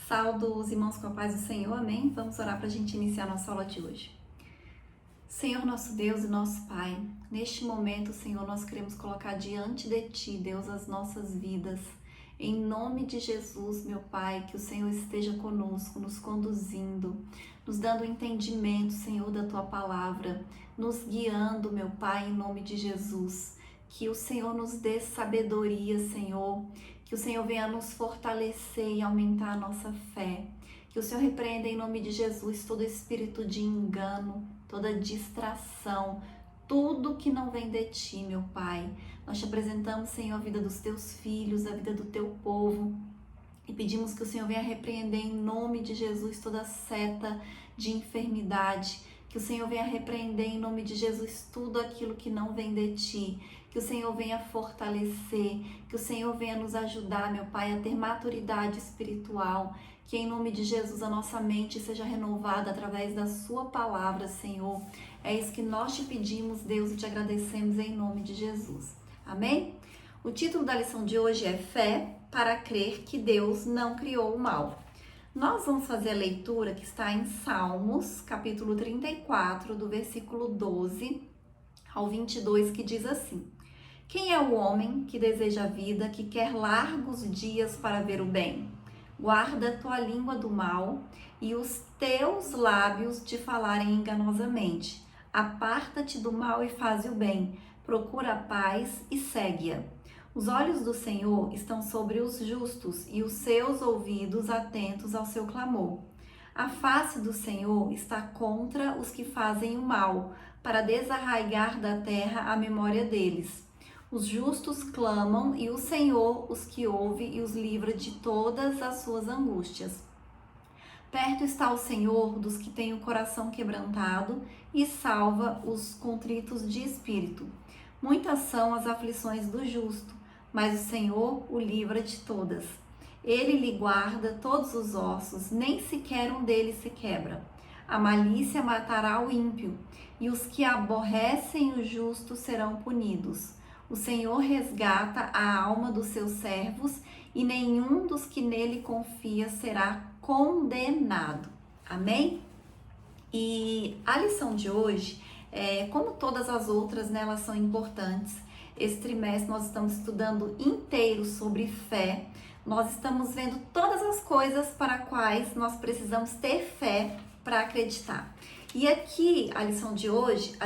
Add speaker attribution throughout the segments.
Speaker 1: Saúdo os irmãos com a paz do Senhor, amém? Vamos orar para a gente iniciar nossa aula de hoje. Senhor, nosso Deus e nosso Pai, neste momento, Senhor, nós queremos colocar diante de Ti, Deus, as nossas vidas. Em nome de Jesus, meu Pai, que o Senhor esteja conosco, nos conduzindo, nos dando entendimento, Senhor, da Tua palavra, nos guiando, meu Pai, em nome de Jesus. Que o Senhor nos dê sabedoria, Senhor, que o Senhor venha nos fortalecer e aumentar a nossa fé. Que o Senhor repreenda em nome de Jesus todo espírito de engano, toda distração, tudo que não vem de Ti, meu Pai. Nós te apresentamos, Senhor, a vida dos Teus filhos, a vida do Teu povo. E pedimos que o Senhor venha repreender em nome de Jesus toda seta de enfermidade. Que o Senhor venha repreender em nome de Jesus tudo aquilo que não vem de Ti. Que o Senhor venha fortalecer, que o Senhor venha nos ajudar, meu Pai, a ter maturidade espiritual. Que em nome de Jesus a nossa mente seja renovada através da Sua palavra, Senhor. É isso que nós te pedimos, Deus, e te agradecemos em nome de Jesus. Amém? O título da lição de hoje é Fé para crer que Deus não criou o mal. Nós vamos fazer a leitura que está em Salmos, capítulo 34, do versículo 12 ao 22, que diz assim: Quem é o homem que deseja a vida, que quer largos dias para ver o bem? Guarda a tua língua do mal e os teus lábios de falarem enganosamente. Aparta-te do mal e faze o bem. Procura a paz e segue-a. Os olhos do Senhor estão sobre os justos e os seus ouvidos atentos ao seu clamor. A face do Senhor está contra os que fazem o mal, para desarraigar da terra a memória deles. Os justos clamam e o Senhor os que ouve e os livra de todas as suas angústias. Perto está o Senhor dos que têm o coração quebrantado e salva os contritos de espírito. Muitas são as aflições do justo, mas o Senhor o livra de todas. Ele lhe guarda todos os ossos, nem sequer um deles se quebra. A malícia matará o ímpio, e os que aborrecem o justo serão punidos. O Senhor resgata a alma dos seus servos, e nenhum dos que nele confia será condenado. Amém? E a lição de hoje, como todas as outras, né, elas são importantes. Esse trimestre nós estamos estudando inteiro sobre fé. Nós estamos vendo todas as coisas para as quais nós precisamos ter fé para acreditar. E aqui, a lição de hoje,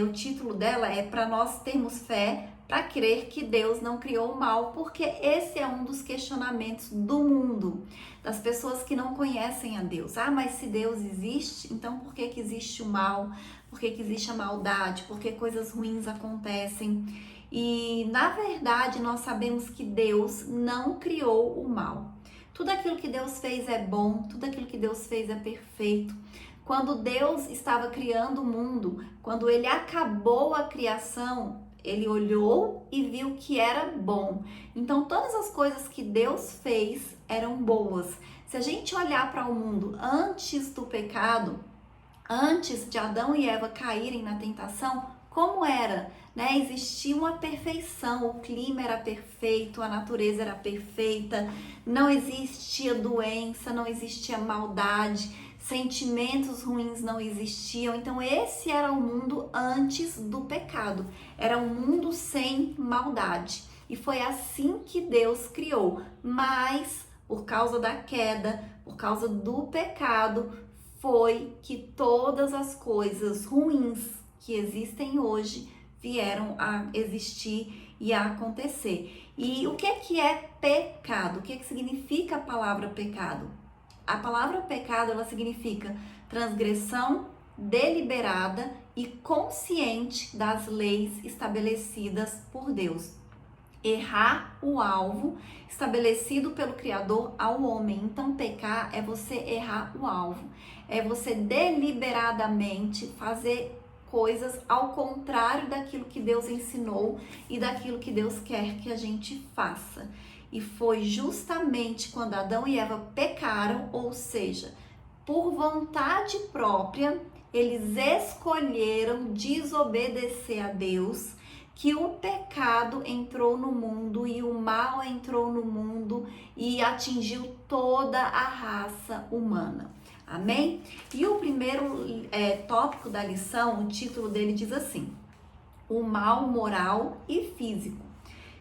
Speaker 1: o título dela é para nós termos fé para crer que Deus não criou o mal, porque esse é um dos questionamentos do mundo, das pessoas que não conhecem a Deus. Mas se Deus existe, então por que existe o mal? Por que existe a maldade? Por que coisas ruins acontecem? E, na verdade, nós sabemos que Deus não criou o mal. Tudo aquilo que Deus fez é bom, tudo aquilo que Deus fez é perfeito. Quando Deus estava criando o mundo, quando Ele acabou a criação, Ele olhou e viu que era bom. Então, todas as coisas que Deus fez eram boas. Se a gente olhar para o mundo antes do pecado, antes de Adão e Eva caírem na tentação, como era? Existia uma perfeição, o clima era perfeito, a natureza era perfeita, não existia doença, não existia maldade, sentimentos ruins não existiam. Então esse era o mundo antes do pecado, era um mundo sem maldade. E foi assim que Deus criou, mas por causa da queda, por causa do pecado, foi que todas as coisas ruins que existem hoje vieram a existir e a acontecer. E o que é pecado? O que significa a palavra pecado? A palavra pecado, ela significa transgressão deliberada e consciente das leis estabelecidas por Deus. Errar o alvo estabelecido pelo Criador ao homem. Então, pecar é você errar o alvo. É você deliberadamente fazer coisas ao contrário daquilo que Deus ensinou e daquilo que Deus quer que a gente faça. E foi justamente quando Adão e Eva pecaram, ou seja, por vontade própria, eles escolheram desobedecer a Deus, que o pecado entrou no mundo e o mal entrou no mundo e atingiu toda a raça humana. Amém? E o primeiro tópico da lição, o título dele diz assim: o mal moral e físico.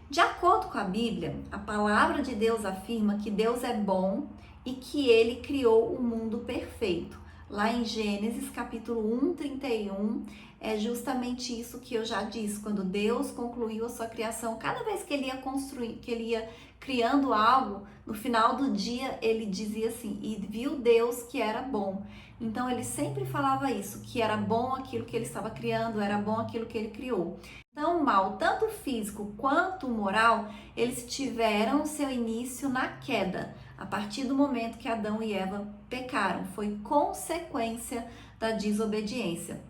Speaker 1: De acordo com a Bíblia, a palavra de Deus afirma que Deus é bom e que ele criou o mundo perfeito. Lá em Gênesis capítulo 1:31, é justamente isso que eu já disse. Quando Deus concluiu a sua criação, cada vez que ele ia construir, que ele ia criando algo, no final do dia ele dizia assim: e viu Deus que era bom. Então ele sempre falava isso, que era bom aquilo que ele estava criando, era bom aquilo que ele criou. Então o mal, tanto físico quanto moral, eles tiveram seu início na queda. A partir do momento que Adão e Eva pecaram, foi consequência da desobediência.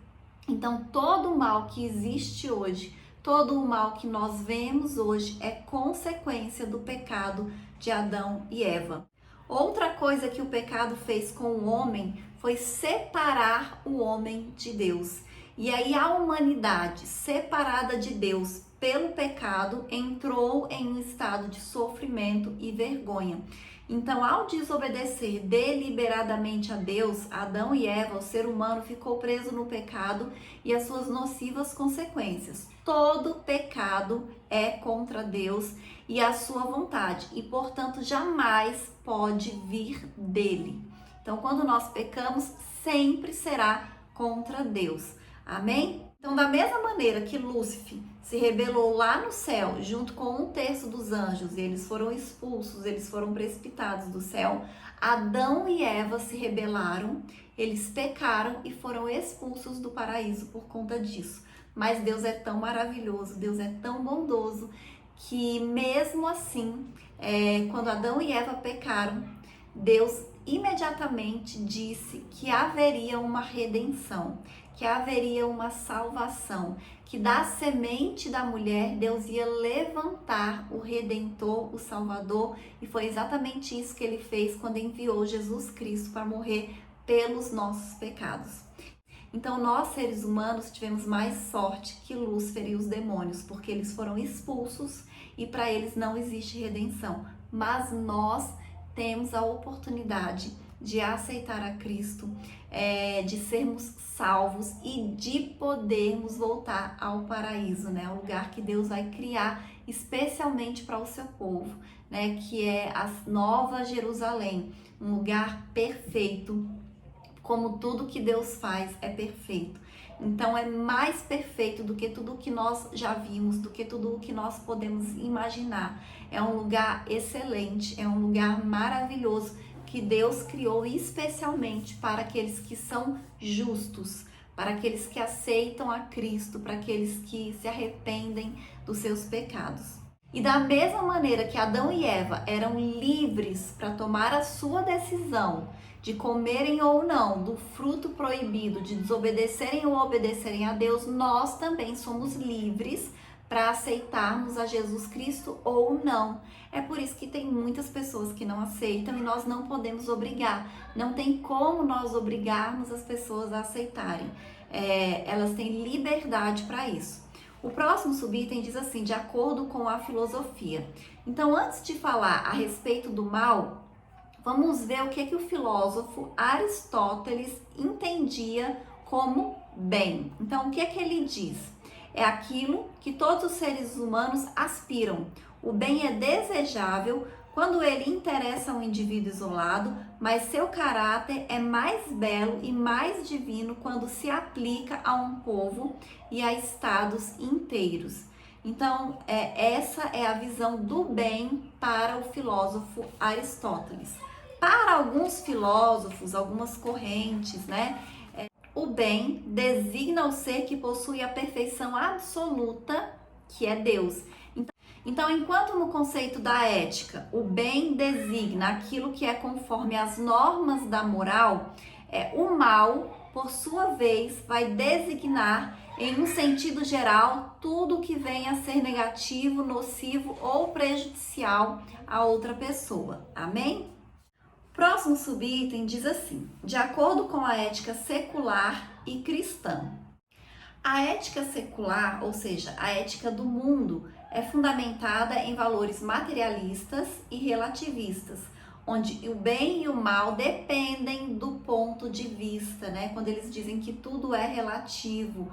Speaker 1: Então todo o mal que existe hoje, todo o mal que nós vemos hoje é consequência do pecado de Adão e Eva. Outra coisa que o pecado fez com o homem foi separar o homem de Deus. E aí a humanidade, separada de Deus pelo pecado, entrou em um estado de sofrimento e vergonha. Então, ao desobedecer deliberadamente a Deus, Adão e Eva, o ser humano, ficou preso no pecado e as suas nocivas consequências. Todo pecado é contra Deus e a sua vontade, e portanto jamais pode vir dele. Então, quando nós pecamos, sempre será contra Deus. Amém? Então, da mesma maneira que Lúcifer se rebelou lá no céu, junto com 1/3 dos anjos, e eles foram expulsos, eles foram precipitados do céu, Adão e Eva se rebelaram, eles pecaram e foram expulsos do paraíso por conta disso. Mas Deus é tão maravilhoso, Deus é tão bondoso, que mesmo assim, quando Adão e Eva pecaram, Deus imediatamente disse que haveria uma redenção, que haveria uma salvação, que da semente da mulher Deus ia levantar o Redentor, o Salvador, e foi exatamente isso que ele fez quando enviou Jesus Cristo para morrer pelos nossos pecados. Então nós, seres humanos, tivemos mais sorte que Lúcifer e os demônios, porque eles foram expulsos e para eles não existe redenção. Mas nós temos a oportunidade de aceitar a Cristo, de sermos salvos e de podermos voltar ao paraíso, né? O lugar que Deus vai criar especialmente para o seu povo, né? Que é a Nova Jerusalém, um lugar perfeito, como tudo que Deus faz é perfeito. Então é mais perfeito do que tudo o que nós já vimos, do que tudo o que nós podemos imaginar. É um lugar excelente, é um lugar maravilhoso que Deus criou especialmente para aqueles que são justos, para aqueles que aceitam a Cristo, para aqueles que se arrependem dos seus pecados. E da mesma maneira que Adão e Eva eram livres para tomar a sua decisão de comerem ou não do fruto proibido, de desobedecerem ou obedecerem a Deus, nós também somos livres para aceitarmos a Jesus Cristo ou não. É por isso que tem muitas pessoas que não aceitam e nós não podemos obrigar. Não tem como nós obrigarmos as pessoas a aceitarem. Elas têm liberdade para isso. O próximo subitem diz assim: de acordo com a filosofia. Então, antes de falar a respeito do mal, vamos ver o que o filósofo Aristóteles entendia como bem. Então, o que ele diz? É aquilo que todos os seres humanos aspiram. O bem é desejável quando ele interessa a um indivíduo isolado, mas seu caráter é mais belo e mais divino quando se aplica a um povo e a estados inteiros. Então, essa é a visão do bem para o filósofo Aristóteles. Para alguns filósofos, algumas correntes, né? O bem designa o ser que possui a perfeição absoluta, que é Deus. Então, enquanto no conceito da ética, o bem designa aquilo que é conforme as normas da moral, o mal, por sua vez, vai designar, em um sentido geral, tudo que venha a ser negativo, nocivo ou prejudicial a outra pessoa. Amém? Próximo subitem diz assim: de acordo com a ética secular e cristã. A ética secular, ou seja, a ética do mundo, é fundamentada em valores materialistas e relativistas, onde o bem e o mal dependem do ponto de vista, né? Quando eles dizem que tudo é relativo,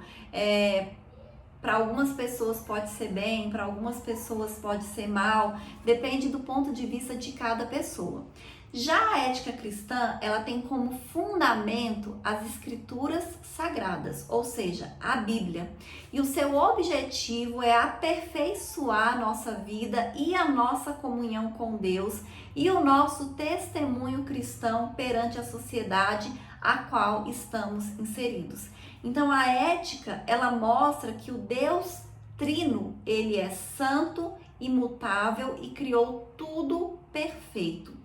Speaker 1: para algumas pessoas pode ser bem, para algumas pessoas pode ser mal, depende do ponto de vista de cada pessoa. Já a ética cristã, ela tem como fundamento as escrituras sagradas, ou seja, a Bíblia. E o seu objetivo é aperfeiçoar a nossa vida e a nossa comunhão com Deus e o nosso testemunho cristão perante a sociedade a qual estamos inseridos. Então a ética, ela mostra que o Deus Trino, ele é santo, imutável e criou tudo perfeito.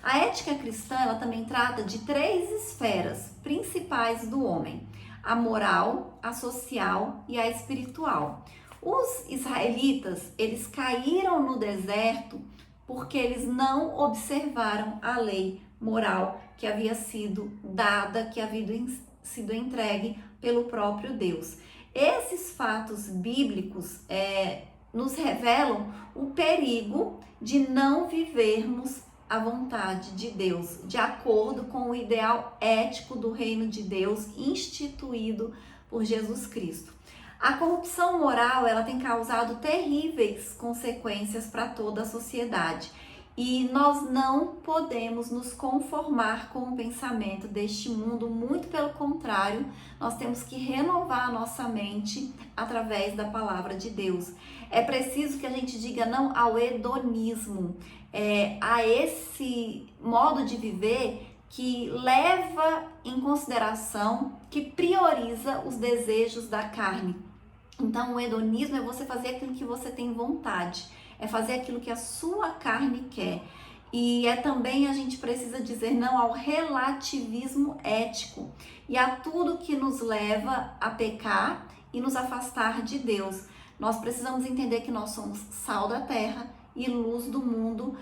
Speaker 1: A ética cristã, ela também trata de 3 esferas principais do homem: a moral, a social e a espiritual. Os israelitas, eles caíram no deserto porque eles não observaram a lei moral que havia sido dada, que havia sido entregue pelo próprio Deus. Esses fatos bíblicos nos revelam o perigo de não vivermos a vontade de Deus, de acordo com o ideal ético do reino de Deus instituído por Jesus Cristo. A corrupção moral, ela tem causado terríveis consequências para toda a sociedade. E nós não podemos nos conformar com o pensamento deste mundo, muito pelo contrário, nós temos que renovar a nossa mente através da palavra de Deus. É preciso que a gente diga não ao hedonismo, a esse modo de viver que leva em consideração, que prioriza os desejos da carne. Então, o hedonismo é você fazer aquilo que você tem vontade, é fazer aquilo que a sua carne quer. E também a gente precisa dizer não ao relativismo ético e a tudo que nos leva a pecar e nos afastar de Deus. Nós precisamos entender que nós somos sal da terra e luz do mundo,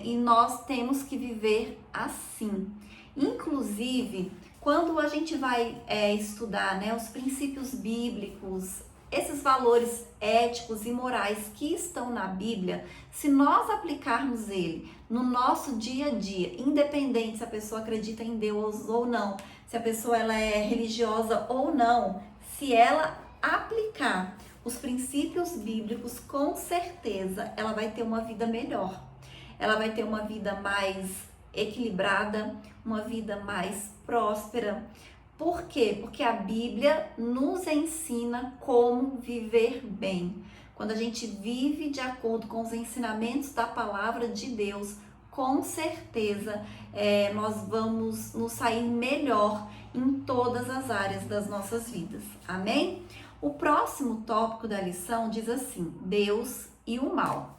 Speaker 1: e nós temos que viver assim. Inclusive, quando a gente vai estudar, né, os princípios bíblicos, esses valores éticos e morais que estão na Bíblia, se nós aplicarmos ele no nosso dia a dia, independente se a pessoa acredita em Deus ou não, se a pessoa ela é religiosa ou não, se ela aplicar os princípios bíblicos, com certeza ela vai ter uma vida melhor. Ela vai ter uma vida mais equilibrada, uma vida mais próspera. Por quê? Porque a Bíblia nos ensina como viver bem. Quando a gente vive de acordo com os ensinamentos da palavra de Deus, com certeza nós vamos nos sair melhor em todas as áreas das nossas vidas. Amém? O próximo tópico da lição diz assim: Deus e o mal.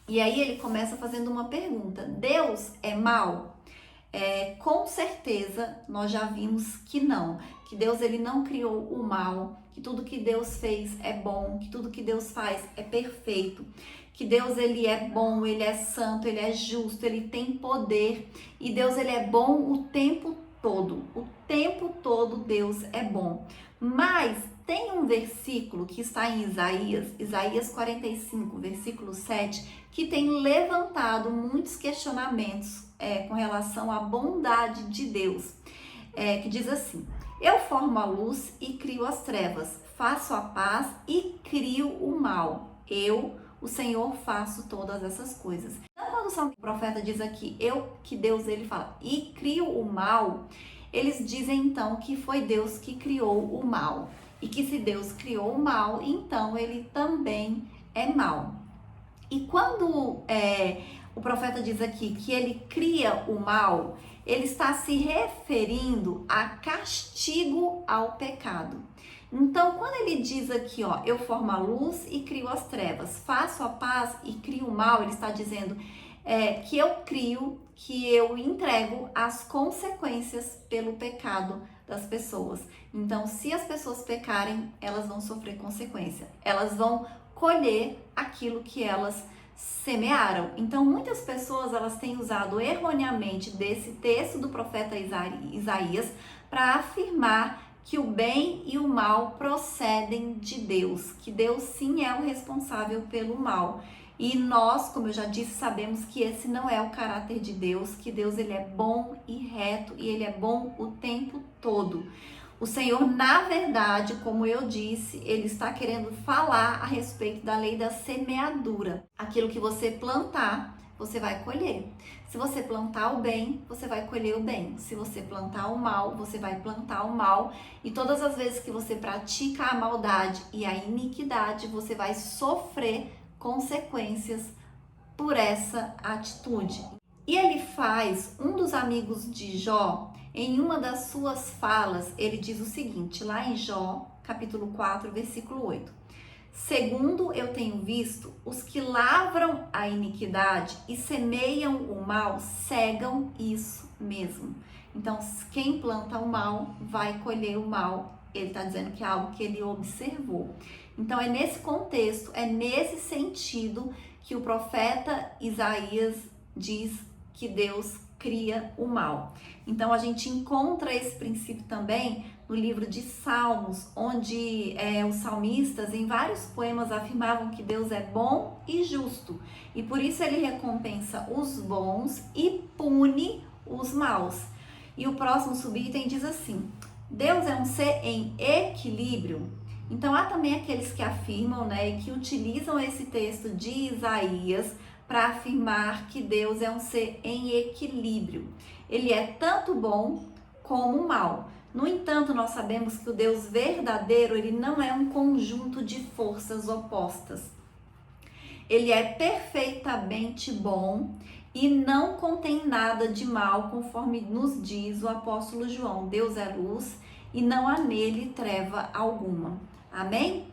Speaker 1: E aí ele começa fazendo uma pergunta: Deus é mal? Com certeza nós já vimos que não, que Deus ele não criou o mal, que tudo que Deus fez é bom, que tudo que Deus faz é perfeito, que Deus ele é bom, ele é santo, ele é justo, ele tem poder e Deus ele é bom o tempo todo Deus é bom. Mas tem um versículo que está em Isaías 45, versículo 7, que tem levantado muitos questionamentos com relação à bondade de Deus, que diz assim: eu formo a luz e crio as trevas, faço a paz e crio o mal. Eu, o Senhor, faço todas essas coisas. Então, quando o profeta diz aqui, que Deus ele fala, e crio o mal, eles dizem então que foi Deus que criou o mal. E que se Deus criou o mal, então ele também é mal. E quando o profeta diz aqui que ele cria o mal, ele está se referindo a castigo ao pecado. Então, quando ele diz aqui, eu formo a luz e crio as trevas, faço a paz e crio o mal, ele está dizendo que eu crio, que eu entrego as consequências pelo pecado das pessoas. Então, se as pessoas pecarem, elas vão sofrer consequência. Elas vão colher aquilo que elas semearam. Então, muitas pessoas elas têm usado erroneamente desse texto do profeta Isaías para afirmar que o bem e o mal procedem de Deus, que Deus sim é o responsável pelo mal. E nós, como eu já disse, sabemos que esse não é o caráter de Deus, que Deus ele é bom e reto e ele é bom o tempo todo. O Senhor, na verdade, como eu disse, ele está querendo falar a respeito da lei da semeadura. Aquilo que você plantar, você vai colher. Se você plantar o bem, você vai colher o bem. Se você plantar o mal, você vai plantar o mal. E todas as vezes que você pratica a maldade e a iniquidade, você vai sofrer consequências por essa atitude. E ele faz, um dos amigos de Jó, em uma das suas falas, ele diz o seguinte, lá em Jó, capítulo 4, versículo 8. Segundo eu tenho visto, os que lavram a iniquidade e semeiam o mal, cegam isso mesmo. Então, quem planta o mal, vai colher o mal. Ele está dizendo que é algo que ele observou. Então, é nesse contexto, é nesse sentido que o profeta Isaías diz que Deus cria o mal. Então, a gente encontra esse princípio também no livro de Salmos, onde os salmistas, em vários poemas, afirmavam que Deus é bom e justo. E por isso ele recompensa os bons e pune os maus. E o próximo subitem diz assim, Deus é um ser em equilíbrio. Então, há também aqueles que afirmam, e que utilizam esse texto de Isaías para afirmar que Deus é um ser em equilíbrio. Ele é tanto bom como mal. No entanto, nós sabemos que o Deus verdadeiro, ele não é um conjunto de forças opostas. Ele é perfeitamente bom e não contém nada de mal, conforme nos diz o apóstolo João. Deus é luz e não há nele treva alguma. Amém?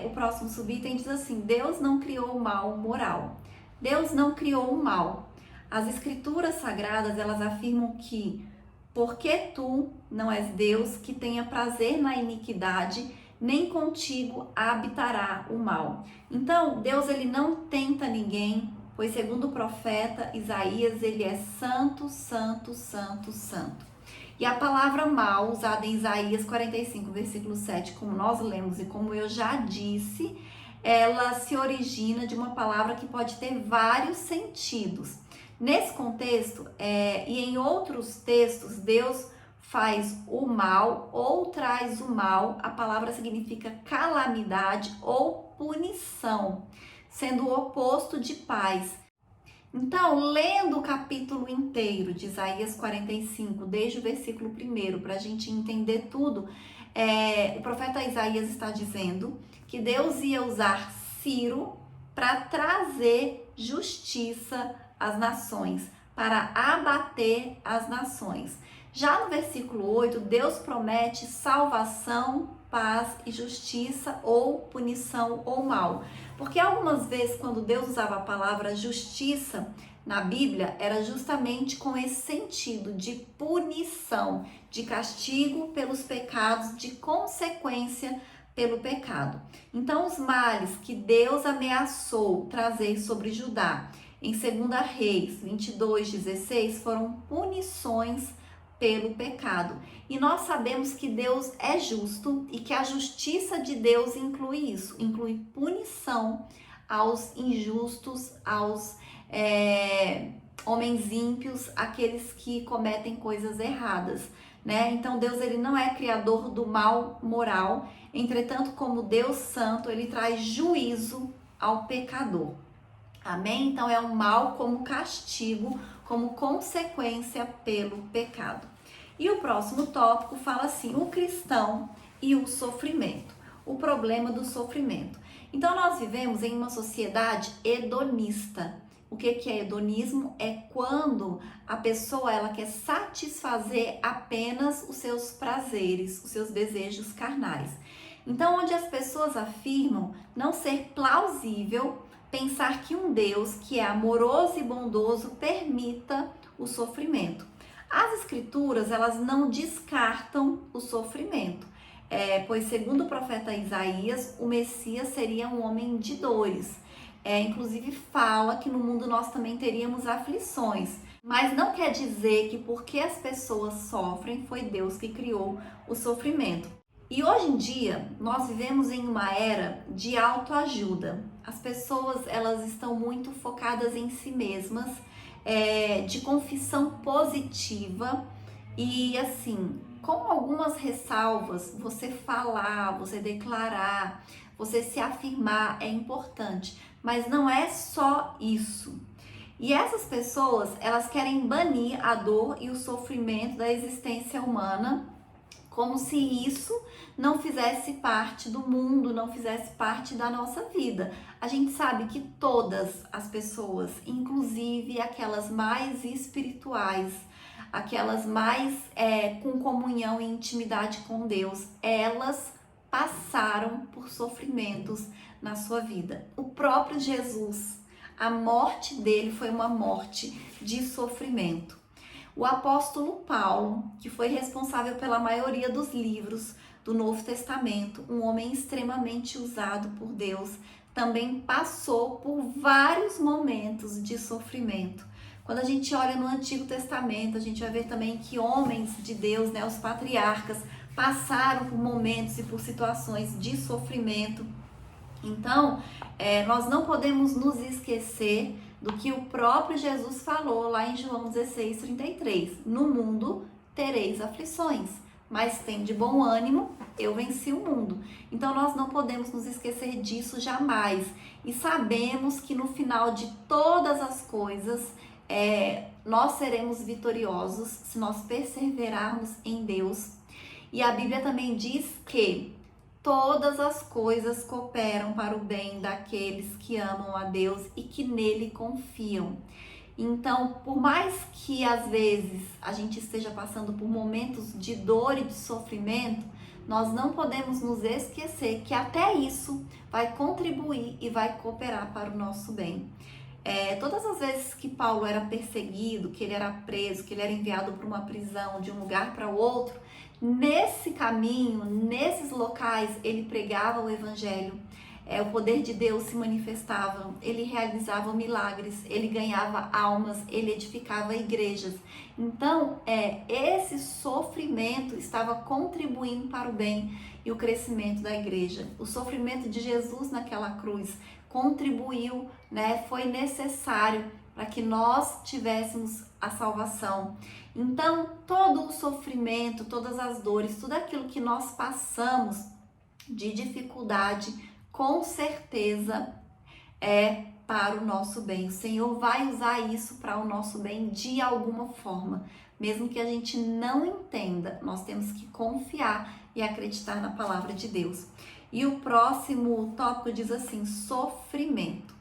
Speaker 1: O próximo subitem diz assim, Deus não criou o mal moral. Deus não criou o mal. As escrituras sagradas, elas afirmam que porque tu não és Deus que tenha prazer na iniquidade, nem contigo habitará o mal. Então, Deus ele não tenta ninguém, pois segundo o profeta Isaías, ele é santo, santo, santo, santo. E a palavra mal, usada em Isaías 45, versículo 7, como nós lemos e como eu já disse, ela se origina de uma palavra que pode ter vários sentidos. Nesse contexto, e em outros textos, Deus faz o mal ou traz o mal, a palavra significa calamidade ou punição, sendo o oposto de paz. Então, lendo o capítulo inteiro de Isaías 45, desde o versículo 1, para a gente entender tudo, o profeta Isaías está dizendo que Deus ia usar Ciro para trazer justiça às nações, para abater as nações. Já no versículo 8, Deus promete salvação, paz e justiça ou punição ou mal. Porque algumas vezes quando Deus usava a palavra justiça na Bíblia, era justamente com esse sentido de punição, de castigo pelos pecados, de consequência pelo pecado. Então, os males que Deus ameaçou trazer sobre Judá em 2 Reis 22:16 foram punições pelo pecado. E nós sabemos que Deus é justo e que a justiça de Deus inclui isso, inclui punição aos injustos, aos homens ímpios, aqueles que cometem coisas erradas, Então Deus ele não é criador do mal moral, entretanto, como Deus santo, ele traz juízo ao pecador. Amém? Então é um mal como castigo, como consequência pelo pecado. E o próximo tópico fala assim, o cristão e o sofrimento, o problema do sofrimento. Então nós vivemos em uma sociedade hedonista. O que é hedonismo? É quando a pessoa ela quer satisfazer apenas os seus prazeres, os seus desejos carnais. Então onde as pessoas afirmam não ser plausível pensar que um Deus que é amoroso e bondoso permita o sofrimento. As escrituras, elas não descartam o sofrimento, pois segundo o profeta Isaías, o Messias seria um homem de dores. inclusive fala que no mundo nós também teríamos aflições. Mas não quer dizer que porque as pessoas sofrem, foi Deus que criou o sofrimento. E hoje em dia, nós vivemos em uma era de autoajuda. As pessoas, elas estão muito focadas em si mesmas, de confissão positiva e assim, com algumas ressalvas, você falar, você declarar, você se afirmar é importante, mas não é só isso. E essas pessoas, elas querem banir a dor e o sofrimento da existência humana, como se isso não fizesse parte do mundo, não fizesse parte da nossa vida. A gente sabe que todas as pessoas, inclusive aquelas mais espirituais, aquelas mais com comunhão e intimidade com Deus, elas passaram por sofrimentos na sua vida. O próprio Jesus, a morte dele foi uma morte de sofrimento. O apóstolo Paulo, que foi responsável pela maioria dos livros do Novo Testamento, um homem extremamente usado por Deus, também passou por vários momentos de sofrimento. Quando a gente olha no Antigo Testamento, a gente vai ver também que homens de Deus, né, os patriarcas, passaram por momentos e por situações de sofrimento. Então, nós não podemos nos esquecer do que o próprio Jesus falou lá em João 16:33. No mundo tereis aflições, mas tem de bom ânimo, eu venci o mundo. Então, nós não podemos nos esquecer disso jamais. E sabemos que no final de todas as coisas, nós seremos vitoriosos se nós perseverarmos em Deus. E a Bíblia também diz que todas as coisas cooperam para o bem daqueles que amam a Deus e que nele confiam. Então, por mais que às vezes a gente esteja passando por momentos de dor e de sofrimento, nós não podemos nos esquecer que até isso vai contribuir e vai cooperar para o nosso bem. Todas as vezes que Paulo era perseguido, que ele era preso, que ele era enviado para uma prisão, de um lugar para o outro, nesse caminho, nesses locais, ele pregava o evangelho, o poder de Deus se manifestava, ele realizava milagres, ele ganhava almas, ele edificava igrejas. Então, esse sofrimento estava contribuindo para o bem e o crescimento da igreja. O sofrimento de Jesus naquela cruz contribuiu, né? Foi necessário para que nós tivéssemos a salvação. Então, todo o sofrimento, todas as dores, tudo aquilo que nós passamos de dificuldade, com certeza é para o nosso bem. O Senhor vai usar isso para o nosso bem de alguma forma. Mesmo que a gente não entenda, nós temos que confiar e acreditar na palavra de Deus. E o próximo tópico diz assim, sofrimento.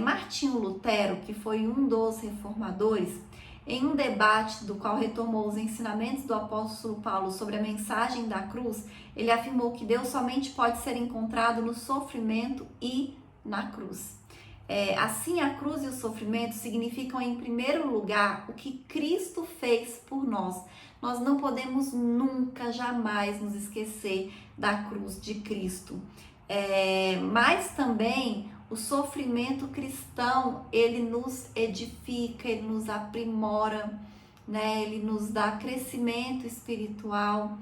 Speaker 1: Martinho Lutero, que foi um dos reformadores, em um debate do qual retomou os ensinamentos do apóstolo Paulo sobre a mensagem da cruz, ele afirmou que Deus somente pode ser encontrado no sofrimento e na cruz. Assim, a cruz e o sofrimento significam, em primeiro lugar, o que Cristo fez por nós. Nós não podemos nunca, jamais nos esquecer da cruz de Cristo. Mas também o sofrimento cristão, ele nos edifica, ele nos aprimora, né? Ele nos dá crescimento espiritual.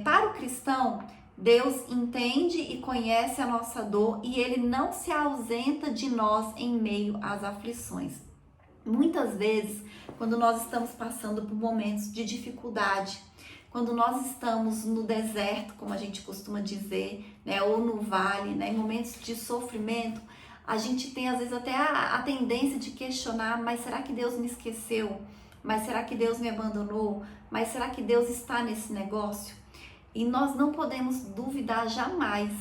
Speaker 1: Para o cristão, Deus entende e conhece a nossa dor e ele não se ausenta de nós em meio às aflições. Muitas vezes, quando nós estamos passando por momentos de dificuldade, quando nós estamos no deserto, como a gente costuma dizer, né, ou no vale, né, em momentos de sofrimento, a gente tem às vezes até a tendência de questionar, mas será que Deus me esqueceu? Mas será que Deus me abandonou? Mas será que Deus está nesse negócio? E nós não podemos duvidar jamais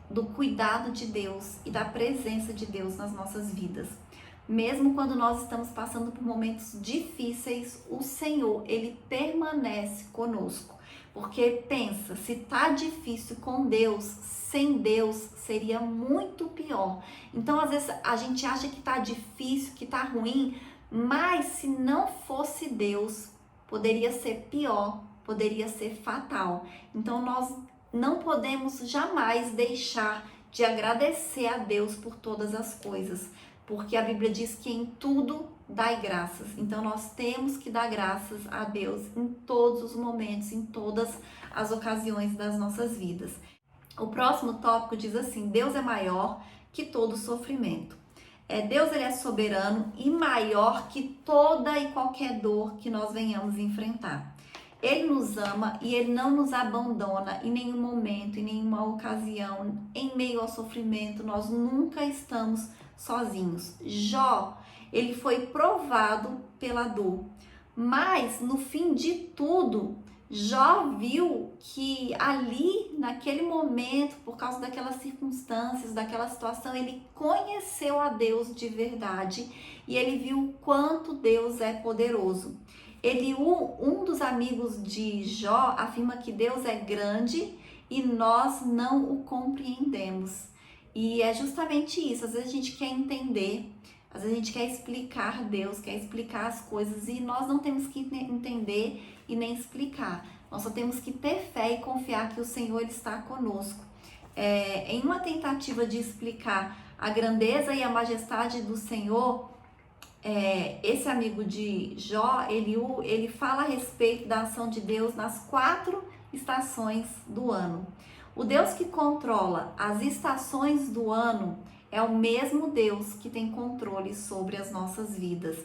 Speaker 1: do cuidado de Deus e da presença de Deus nas nossas vidas. Mesmo quando nós estamos passando por momentos difíceis, o Senhor, ele permanece conosco. Porque pensa, se tá difícil com Deus, sem Deus seria muito pior. Então, às vezes a gente acha que tá difícil, que tá ruim, mas se não fosse Deus, poderia ser pior, poderia ser fatal. Então, nós não podemos jamais deixar de agradecer a Deus por todas as coisas, porque a Bíblia diz que em tudo dai graças. Então nós temos que dar graças a Deus em todos os momentos, em todas as ocasiões das nossas vidas. O próximo tópico diz assim: Deus é maior que todo sofrimento. Deus ele é soberano e maior que toda e qualquer dor que nós venhamos enfrentar. Ele nos ama e ele não nos abandona em nenhum momento, em nenhuma ocasião, em meio ao sofrimento. Nós nunca estamos sozinhos. Jó, ele foi provado pela dor, mas no fim de tudo, Jó viu que ali, naquele momento, por causa daquelas circunstâncias, daquela situação, ele conheceu a Deus de verdade e ele viu o quanto Deus é poderoso. Um dos amigos de Jó afirma que Deus é grande e nós não o compreendemos. E é justamente isso, às vezes a gente quer entender, às vezes a gente quer explicar Deus, quer explicar as coisas e nós não temos que entender e nem explicar. Nós só temos que ter fé e confiar que o Senhor está conosco. Em uma tentativa de explicar a grandeza e a majestade do Senhor, esse amigo de Jó, ele fala a respeito da ação de Deus nas 4 estações do ano. O Deus que controla as estações do ano é o mesmo Deus que tem controle sobre as nossas vidas.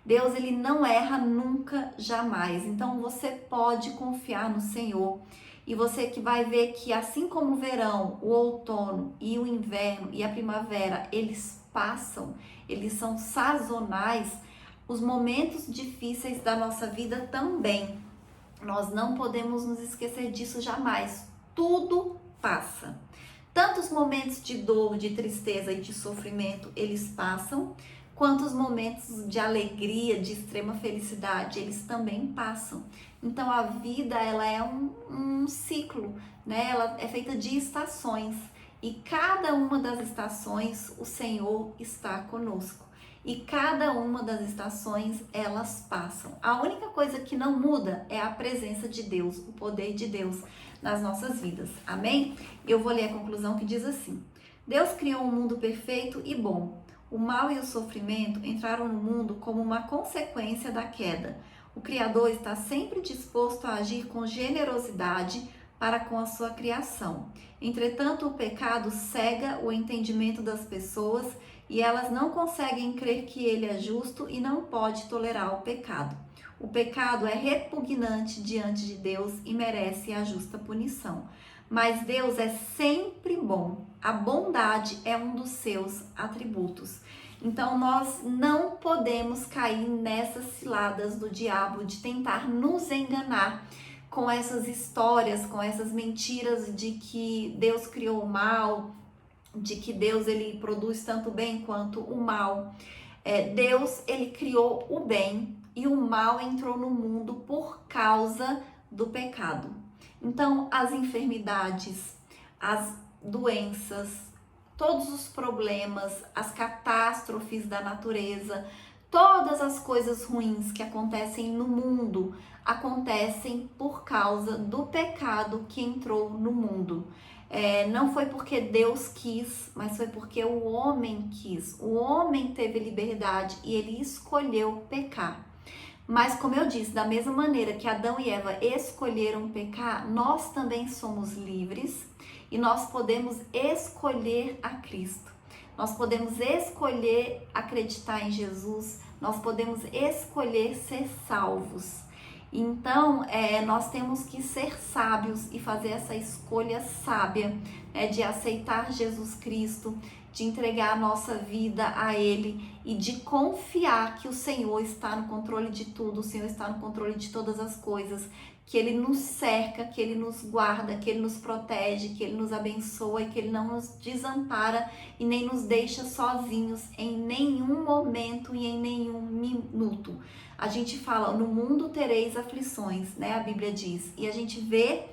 Speaker 1: Deus, ele não erra nunca, jamais. Então você pode confiar no Senhor. E você que vai ver que assim como o verão, o outono e o inverno e a primavera, eles passam, eles são sazonais, os momentos difíceis da nossa vida também. Nós não podemos nos esquecer disso jamais. Tudo passa. Tanto os momentos de dor, de tristeza e de sofrimento, eles passam, quanto os momentos de alegria, de extrema felicidade, eles também passam. Então a vida, ela é um ciclo, né? Ela é feita de estações e cada uma das estações o Senhor está conosco. E cada uma das estações, elas passam. A única coisa que não muda é a presença de Deus, o poder de Deus nas nossas vidas. Amém? Eu vou ler a conclusão que diz assim: Deus criou um mundo perfeito e bom. O mal e o sofrimento entraram no mundo como uma consequência da queda. O Criador está sempre disposto a agir com generosidade para com a sua criação. Entretanto, o pecado cega o entendimento das pessoas e elas não conseguem crer que ele é justo e não pode tolerar o pecado. O pecado é repugnante diante de Deus e merece a justa punição. Mas Deus é sempre bom. A bondade é um dos seus atributos. Então nós não podemos cair nessas ciladas do diabo de tentar nos enganar com essas histórias, com essas mentiras de que Deus criou o mal, de que Deus ele produz tanto o bem quanto o mal. Deus ele criou o bem e o mal entrou no mundo por causa do pecado. Então as enfermidades, as doenças, todos os problemas, as catástrofes da natureza, todas as coisas ruins que acontecem no mundo, acontecem por causa do pecado que entrou no mundo. Não foi porque Deus quis, mas foi porque o homem quis. O homem teve liberdade e ele escolheu pecar. Mas como eu disse, da mesma maneira que Adão e Eva escolheram pecar, nós também somos livres e nós podemos escolher a Cristo. Nós podemos escolher acreditar em Jesus, nós podemos escolher ser salvos. Então, nós temos que ser sábios e fazer essa escolha sábia, de aceitar Jesus Cristo, de entregar a nossa vida a Ele e de confiar que o Senhor está no controle de tudo, o Senhor está no controle de todas as coisas, que Ele nos cerca, que Ele nos guarda, que Ele nos protege, que Ele nos abençoa e que Ele não nos desampara e nem nos deixa sozinhos em nenhum momento e em nenhum minuto. A gente fala, no mundo tereis aflições, né? A Bíblia diz. E a gente vê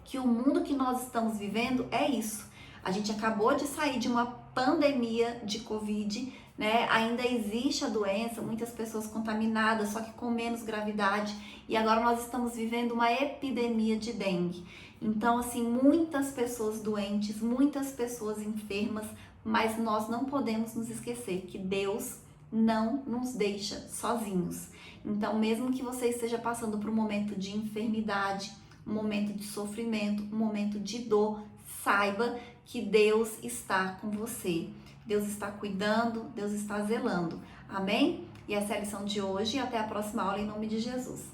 Speaker 1: que o mundo que nós estamos vivendo é isso. A gente acabou de sair de uma pandemia de Covid, né? Ainda existe a doença, muitas pessoas contaminadas, só que com menos gravidade. E agora nós estamos vivendo uma epidemia de dengue. Então, assim, muitas pessoas doentes, muitas pessoas enfermas, mas nós não podemos nos esquecer que Deus não nos deixa sozinhos. Então, mesmo que você esteja passando por um momento de enfermidade, um momento de sofrimento, um momento de dor, saiba que Deus está com você. Deus está cuidando, Deus está zelando. Amém? E essa é a lição de hoje e até a próxima aula em nome de Jesus.